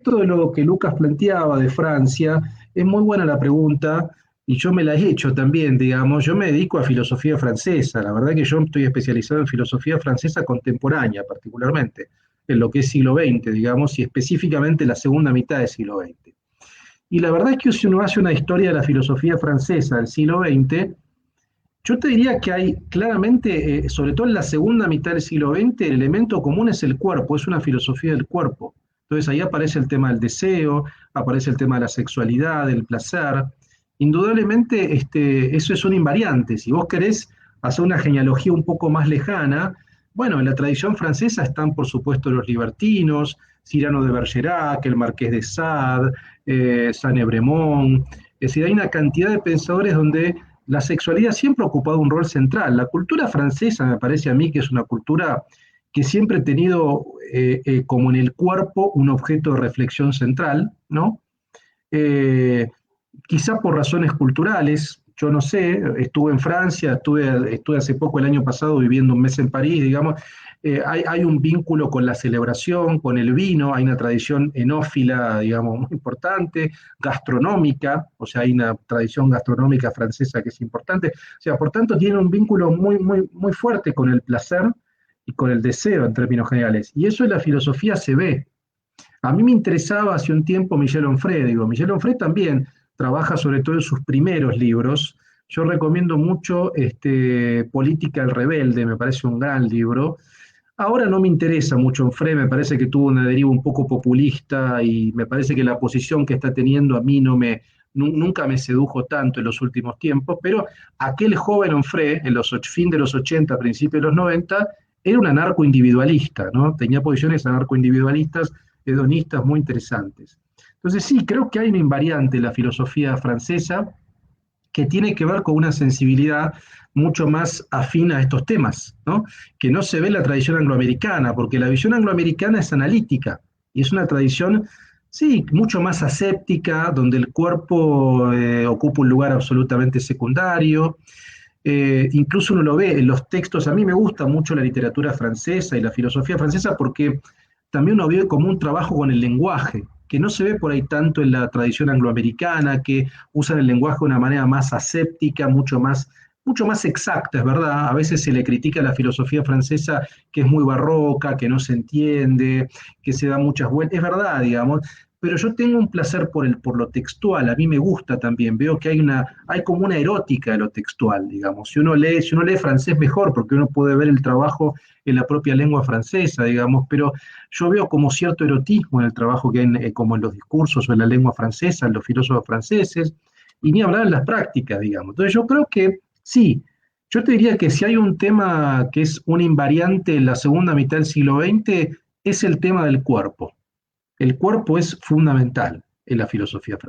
respecto de lo que Lucas planteaba de Francia, es muy buena la pregunta y yo me la he hecho también, digamos. Yo me dedico a filosofía francesa. La verdad que yo estoy especializado en filosofía francesa contemporánea, particularmente, en lo que es siglo XX, digamos, y específicamente la segunda mitad del siglo XX. Y la verdad es que si uno hace una historia de la filosofía francesa del siglo XX, yo te diría que hay claramente, sobre todo en la segunda mitad del siglo XX, el elemento común es el cuerpo, es una filosofía del cuerpo. Entonces ahí aparece el tema del deseo, aparece el tema de la sexualidad, del placer. Indudablemente eso es un invariante. Si vos querés hacer una genealogía un poco más lejana, bueno, en la tradición francesa están por supuesto los libertinos, Cyrano de Bergerac, el Marqués de Sade, Saint-Évremont. Es decir, hay una cantidad de pensadores donde la sexualidad siempre ha ocupado un rol central. La cultura francesa me parece a mí que es una cultura que siempre ha tenido como en el cuerpo un objeto de reflexión central, ¿no? Eh, Quizá por razones culturales, yo no sé, estuve en Francia, estuve hace poco, el año pasado, viviendo un mes en París, digamos, hay un vínculo con la celebración, con el vino, hay una tradición enófila, digamos, muy importante, gastronómica, o sea, hay una tradición gastronómica francesa que es importante, o sea, por tanto, tiene un vínculo muy fuerte con el placer y con el deseo en términos generales, y eso en la filosofía se ve. A mí me interesaba hace un tiempo Michel Onfray, digo, Michel Onfray también trabaja sobre todo en sus primeros libros. Yo recomiendo mucho Política el Rebelde, me parece un gran libro. Ahora no me interesa mucho Onfray, me parece que tuvo una deriva un poco populista y me parece que la posición que está teniendo a mí nunca me sedujo tanto en los últimos tiempos, pero aquel joven Onfray, en los fin de los 80, principios de los 90, era un anarcoindividualista, ¿no? Tenía posiciones anarcoindividualistas, hedonistas muy interesantes. Entonces sí, creo que hay una invariante en la filosofía francesa que tiene que ver con una sensibilidad mucho más afín a estos temas, ¿no? Que no se ve en la tradición angloamericana, porque la visión angloamericana es analítica y es una tradición, sí, mucho más aséptica, donde el cuerpo ocupa un lugar absolutamente secundario. Incluso uno lo ve en los textos, a mí me gusta mucho la literatura francesa y la filosofía francesa porque también uno ve como un trabajo con el lenguaje, que no se ve por ahí tanto en la tradición angloamericana, que usan el lenguaje de una manera más aséptica, mucho más exacta, es verdad. A veces se le critica a la filosofía francesa que es muy barroca, que no se entiende, que se da muchas vueltas. Es verdad, digamos, pero yo tengo un placer por lo textual, a mí me gusta también, veo que hay como una erótica de lo textual, digamos. Si uno lee francés mejor, porque uno puede ver el trabajo en la propia lengua francesa, digamos, pero yo veo como cierto erotismo en el trabajo que hay, como en los discursos o en la lengua francesa, en los filósofos franceses, y ni hablar en las prácticas, digamos. Entonces yo creo que sí, yo te diría que si hay un tema que es un invariante en la segunda mitad del siglo XX, es el tema del cuerpo. El cuerpo es fundamental en la filosofía francesa.